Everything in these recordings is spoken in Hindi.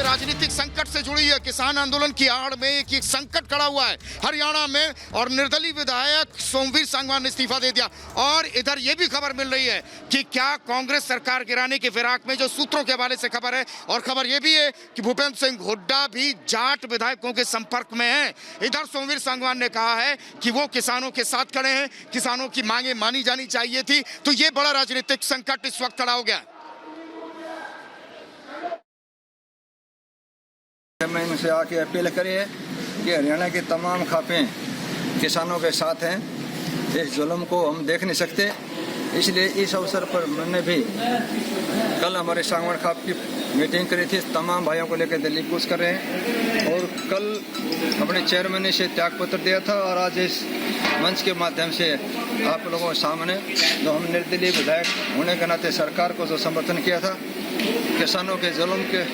राजनीतिक संकट से जुड़ी है। किसान आंदोलन की आड़ में एक संकट खड़ा हुआ है हरियाणा में और निर्दलीय विधायक सोमवीर सांगवान ने इस्तीफा दे दिया। और इधर यह भी खबर मिल रही है कि क्या कांग्रेस सरकार गिराने के फिराक में, जो सूत्रों के हवाले से खबर है, और खबर यह भी है कि भूपेंद्र सिंह हुड्डा भी जाट विधायकों के संपर्क में है। इधर सोमवीर सांगवान ने कहा है कि वो किसानों के साथ खड़े हैं, किसानों की मांगे मानी जानी चाहिए थी। तो ये बड़ा राजनीतिक संकट इस वक्त खड़ा हो गया। मैं इनसे आके अपील करी है कि हरियाणा के तमाम खापें किसानों के साथ हैं। इस जुल्म को हम देख नहीं सकते, इसलिए इस अवसर पर मैंने भी कल हमारे सांगवान खाप की मीटिंग करी थी। तमाम भाइयों को लेकर दिल्ली कूच कर रहे हैं और कल अपने चेयरमैन से त्यागपत्र दिया था और आज इस मंच के माध्यम से आप लोगों के सामने जो हम निर्दलीय विधायक होने के नाते सरकार को जो समर्थन किया था, किसानों के जुल्म के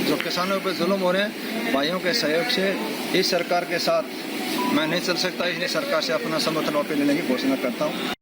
जो किसानों पर जुल्म हो रहे हैं, भाइयों के सहयोग से इस सरकार के साथ मैं नहीं चल सकता, इसलिए सरकार से अपना समर्थन वापस लेने की घोषणा करता हूँ।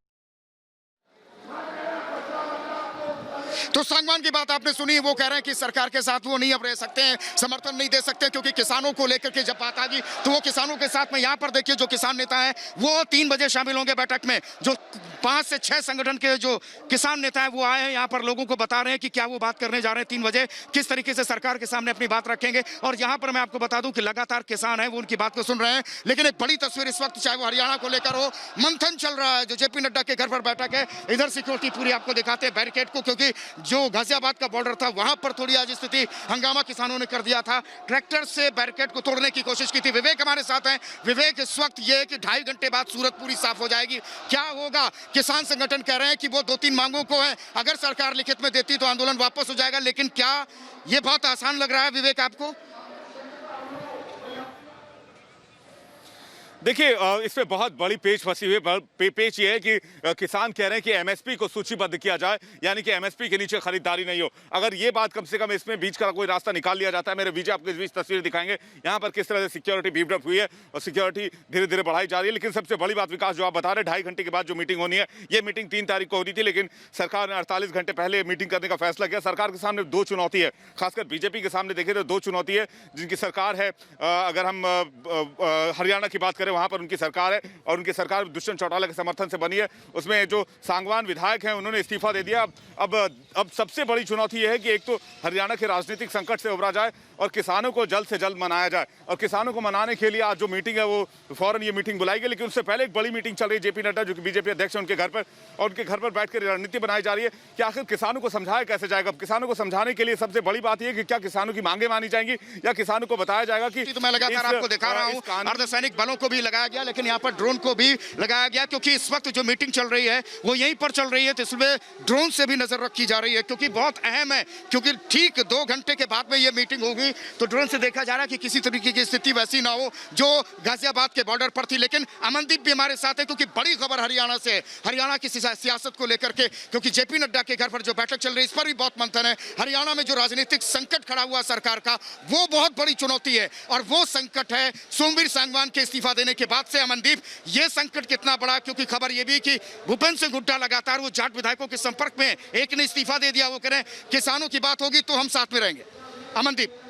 तो सांगवान की बात आपने सुनी, वो कह रहे हैं कि सरकार के साथ वो नहीं अब रह सकते हैं, समर्थन नहीं दे सकते, क्योंकि किसानों को लेकर के जब बात आ गई तो वो किसानों के साथ में। यहाँ पर देखिए जो किसान नेता हैं वो 3 बजे शामिल होंगे बैठक में। जो 5 से 6 संगठन के जो किसान नेता हैं वो आए हैं यहाँ पर, लोगों को बता रहे हैं कि क्या वो बात करने जा रहे हैं 3 बजे, किस तरीके से सरकार के सामने अपनी बात रखेंगे। और यहाँ पर मैं आपको बता दूं कि लगातार किसान हैं वो उनकी बात को सुन रहे हैं। लेकिन एक बड़ी तस्वीर इस वक्त, चाहे वो हरियाणा को लेकर हो, मंथन चल रहा है। जो जेपी नड्डा के घर पर बैठक है, इधर सिक्योरिटी पूरी आपको दिखाते हैं बैरिकेड को, क्योंकि जो गाजियाबाद का बॉर्डर था वहां पर थोड़ी आज स्थिति हंगामा किसानों ने कर दिया था। ट्रैक्टर से बैरिकेड को तोड़ने की कोशिश की थी। विवेक हमारे साथ हैं। विवेक, इस वक्त ये कि 2.5 घंटे बाद सूरत पूरी साफ हो जाएगी, क्या होगा? किसान संगठन कह रहे हैं कि वो 2-3 मांगों को है, अगर सरकार लिखित में देती तो आंदोलन वापस हो जाएगा। लेकिन क्या ये बहुत आसान लग रहा है विवेक आपको? देखिए, इसमें बहुत बड़ी पेच फंसी हुई है। पेच ये है कि किसान कह रहे हैं कि एमएसपी को सूचीबद्ध किया जाए, यानी कि एमएसपी के नीचे खरीदारी नहीं हो। अगर ये बात कम से कम इसमें बीच का कोई रास्ता निकाल लिया जाता है। मेरे बीच आपको इस बीच तस्वीर दिखाएंगे यहाँ पर किस तरह से सिक्योरिटी बीफ अप हुई है और सिक्योरिटी धीरे धीरे बढ़ाई जा रही है। लेकिन सबसे बड़ी बात विकास, जो आप बता रहे 2.5 घंटे के बाद जो मीटिंग होनी है, ये मीटिंग 3 तारीख को होनी थी, लेकिन सरकार ने 48 घंटे पहले मीटिंग करने का फैसला किया। सरकार के सामने 2 चुनौती है, खासकर बीजेपी के सामने देखें तो 2 चुनौती है जिनकी सरकार है। अगर हम हरियाणा की बात करें, वहां पर उनकी सरकार है और उनकी सरकार दुष्यंत चौटाला के समर्थन से बनी है। उसमें जो सांगवान विधायक हैं उन्होंने इस्तीफा दे दिया। अब सबसे बड़ी चुनौती यह है कि एक तो हरियाणा के राजनीतिक संकट से उबरा जाए और किसानों को जल्द से जल्द मनाया जाए। और किसानों को मनाने के लिए आज जो मीटिंग है वो फौरन ये मीटिंग बुलाई गई, लेकिन उससे पहले एक बड़ी मीटिंग चल रही है जेपी नड्डा, जो कि बीजेपी अध्यक्ष है, उनके घर पर, और उनके घर पर बैठकर रणनीति बनाई जा रही है कि आखिर किसानों को समझाया कैसे जाएगा। किसानों को समझाने के लिए सबसे बड़ी बात यह कि क्या किसानों की मांगे मानी जाएंगी या किसानों को बताया जाएगा कि तो मैं लगातार आपको दिखा रहा हूं, अर्धसैनिक बलों को भी लगाया गया, लेकिन यहाँ पर ड्रोन को भी लगाया गया, क्योंकि इस वक्त जो मीटिंग चल रही है वो यहीं पर चल रही है। तो इसमें ड्रोन से भी नजर रखी जा रही है, क्योंकि बहुत अहम है, क्योंकि ठीक 2 घंटे के बाद में ये मीटिंग होगी। तो ड्रोन से देखा जा रहा है कि किसी तरीके की स्थिति वैसी ना हो जो गाजियाबाद के बॉर्डर पर थी। लेकिन अमनदीप भी हमारे साथ है, क्योंकि बड़ी खबर हरियाणा से, हरियाणा की सियासत को लेकर के, क्योंकि जेपी नड्डा के घर पर जो बैठक चल रही है इस पर भी बहुत मंथन है। हरियाणा में जो राजनीतिक संकट खड़ा हुआ सरकार का, वो बहुत बड़ी चुनौती है, और वो संकट है सोमवीर सांगवान के इस्तीफा देने के बाद से। अमनदीप, ये संकट कितना बड़ा, क्योंकि खबर यह भी कि भूपेंद्र सिंह हुड्डा लगातार वो जाट विधायकों के संपर्क में, एक ने इस्तीफा दे दिया, वो कह रहे हैं किसानों की बात होगी तो हम साथ में रहेंगे। अमनदीप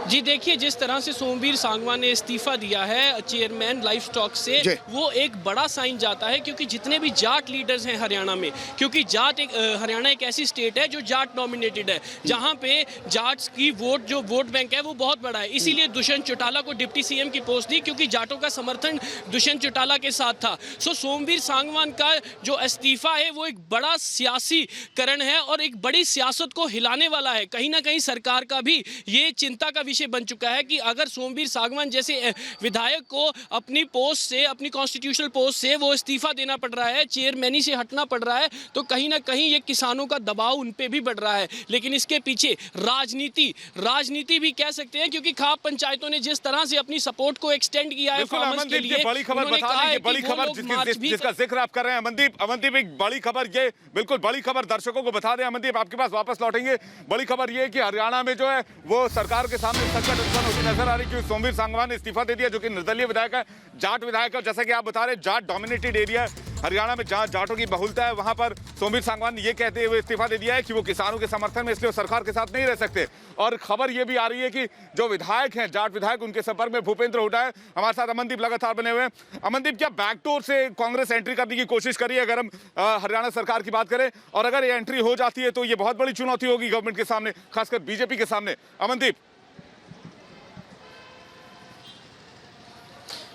जी देखिए, जिस तरह से सोमवीर सांगवान ने इस्तीफा दिया है चेयरमैन लाइफ स्टॉक से, वो एक बड़ा साइन जाता है, क्योंकि जितने भी जाट लीडर्स हैं हरियाणा में, क्योंकि हरियाणा एक ऐसी स्टेट है जो जाट डोमिनेटेड है, जहां पे जाट्स की जो वोट बैंक है वो बहुत बड़ा है। इसीलिए दुष्यंत चौटाला को डिप्टी सीएम की पोस्ट दी, क्योंकि जाटों का समर्थन दुष्यंत चौटाला के साथ था। सो सोमवीर सांगवान का जो इस्तीफा है वो एक बड़ा सियासी करण है और एक बड़ी सियासत को हिलाने वाला है। कहीं ना कहीं सरकार का भी ये चिंता का बन चुका है कि अगर सोमवीर सांगवान जैसे विधायक को अपनी पोस्ट से, अपनी कॉन्स्टिट्यूशनल पोस्ट से वो इस्तीफा देना पड़ रहा है, चेयरमैनी से हटना पड़ रहा है, तो कहीं ना कहीं ये किसानों का दबाव उन पे भी बढ़ रहा है। लेकिन इसके पीछे राजनीति भी कह सकते हैं, क्योंकि खाप पंचायतों ने जिस तरह से अपनी सपोर्ट को एक्सटेंड किया है फार्मर्स के लिए, बड़ी खबर बता रही है, बड़ी खबर जिसका जिक्र आप कर रहे हैं अमनदीप, एक बड़ी खबर, ये बिल्कुल बड़ी खबर दर्शकों को बता दें। अमनदीप, आपके पास वापस लौटेंगे। बड़ी खबर ये है कि हरियाणा में जो है वो सरकार के सामने संकट उत्पन्न होती नजर आ रही, क्योंकि सोमवीर सांगवान ने इस्तीफा दे दिया, जो कि निर्दलीय विधायक है, जाट विधायक है। जैसा कि आप बता रहे, जाट डोमिनेटेड एरिया है, हरियाणा में जहां जाटों की बहुलता है वहां पर सोमवीर सांगवान ने यह कहते हुए इस्तीफा दे दिया है कि वो किसानों के समर्थन में, इसलिए सरकार के साथ नहीं रह सकते। और खबर यह भी आ रही है कि जो विधायक हैं, जाट विधायक, उनके संपर्क में भूपेंद्र हुड्डा है। हमारे साथ अमनदीप लगातार बने हुए हैं। अमनदीप, क्या बैकडोर से कांग्रेस एंट्री करने की कोशिश करी है अगर हम हरियाणा सरकार की बात करें, और अगर ये एंट्री हो जाती है तो ये बहुत बड़ी चुनौती होगी गवर्नमेंट के सामने, खासकर बीजेपी के सामने। अमनदीप।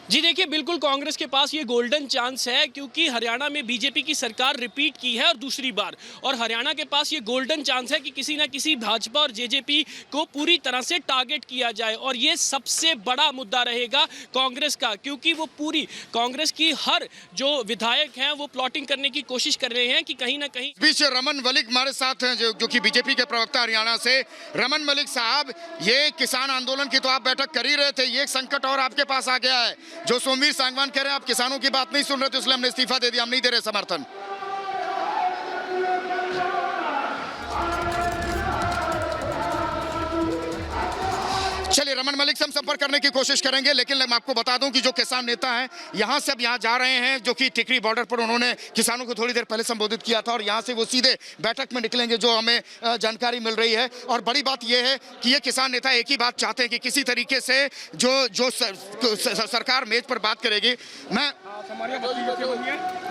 जी देखिए, बिल्कुल कांग्रेस के पास ये गोल्डन चांस है क्योंकि हरियाणा में बीजेपी की सरकार रिपीट की है और दूसरी बार, और हरियाणा के पास ये गोल्डन चांस है कि किसी ना किसी भाजपा और जेजेपी को पूरी तरह से टारगेट किया जाए। और ये सबसे बड़ा मुद्दा रहेगा कांग्रेस का, क्योंकि वो पूरी कांग्रेस की हर जो विधायक हैं वो प्लॉटिंग करने की कोशिश कर रहे हैं कि कहीं ना कहीं। बीच रमन मलिक हमारे साथ हैं जो कि बीजेपी के प्रवक्ता हरियाणा से। रमन मलिक साहब, ये किसान आंदोलन की तो आप बैठक कर ही रहे थे, ये एक संकट और आपके पास आ गया है। जो सोमवीर सांगवान कह रहे हैं आप किसानों की बात नहीं सुन रहे थे, इसलिए हमने इस्तीफा दे दिया, हम नहीं दे रहे समर्थन। चलिए, रमन मलिक से हम संपर्क करने की कोशिश करेंगे, लेकिन मैं आपको बता दूं कि जो किसान नेता हैं यहां से अब यहां जा रहे हैं, जो कि टिकरी बॉर्डर पर उन्होंने किसानों को थोड़ी देर पहले संबोधित किया था, और यहां से वो सीधे बैठक में निकलेंगे, जो हमें जानकारी मिल रही है। और बड़ी बात यह है कि ये किसान नेता एक ही बात चाहते हैं कि किसी तरीके से जो सरकार मेज पर बात करेगी।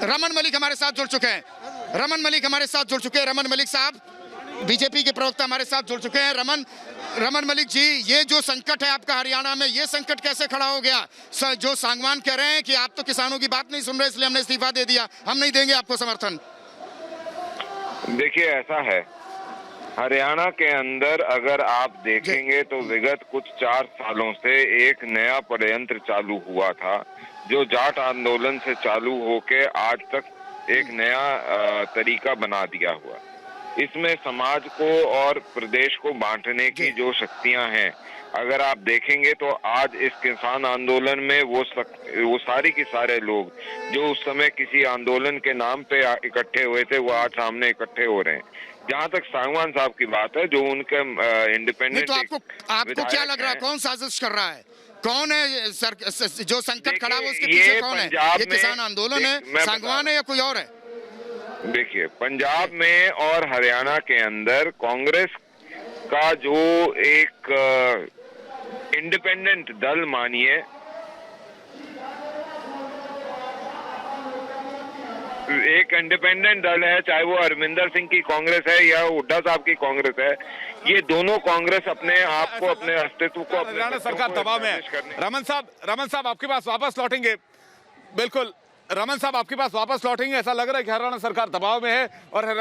रमन मलिक हमारे साथ जुड़ चुके हैं, रमन मलिक हमारे साथ जुड़ चुके हैं। रमन मलिक साहब, बीजेपी के प्रवक्ता हमारे साथ जुड़ चुके हैं। रमन मलिक जी, ये जो संकट है आपका हरियाणा में, ये संकट कैसे खड़ा हो गया? जो सांगवान कह रहे हैं कि आप तो किसानों की बात नहीं सुन रहे, इसलिए हमने इस्तीफा दे दिया, हम नहीं देंगे आपको समर्थन। देखिए, ऐसा है, हरियाणा के अंदर अगर आप देखेंगे तो विगत कुछ 4 सालों से एक नया षड्यंत्र चालू हुआ था, जो जाट आंदोलन से चालू होके आज तक एक नया तरीका बना दिया हुआ। इसमें समाज को और प्रदेश को बांटने की जो शक्तियां हैं, अगर आप देखेंगे तो आज इस किसान आंदोलन में वो सारी के सारे लोग जो उस समय किसी आंदोलन के नाम पे इकट्ठे हुए थे, वो आज सामने इकट्ठे हो रहे हैं। जहां तक सांगवान साहब की बात है, जो उनके इंडिपेंडेंट, तो आपको क्या लग रहा है, कौन साजिश कर रहा है? कौन है जो संकट खड़ा है, उसके पीछे कौन है? ये किसान आंदोलन है, सांगवान है, या कोई और है? देखिए, पंजाब में और हरियाणा के अंदर कांग्रेस का जो एक इंडिपेंडेंट दल मानिए, एक इंडिपेंडेंट दल है, चाहे वो अरविंदर सिंह की कांग्रेस है या हुड्डा साहब की कांग्रेस है, ये दोनों कांग्रेस अपने आप को, अपने अस्तित्व को, हरियाणा सरकार दबाव में है। रमन साहब आपके पास वापस लौटेंगे। बिल्कुल, रमन साहब आपके पास वापस लौटेंगे। ऐसा लग रहा है कि हरियाणा सरकार दबाव में है और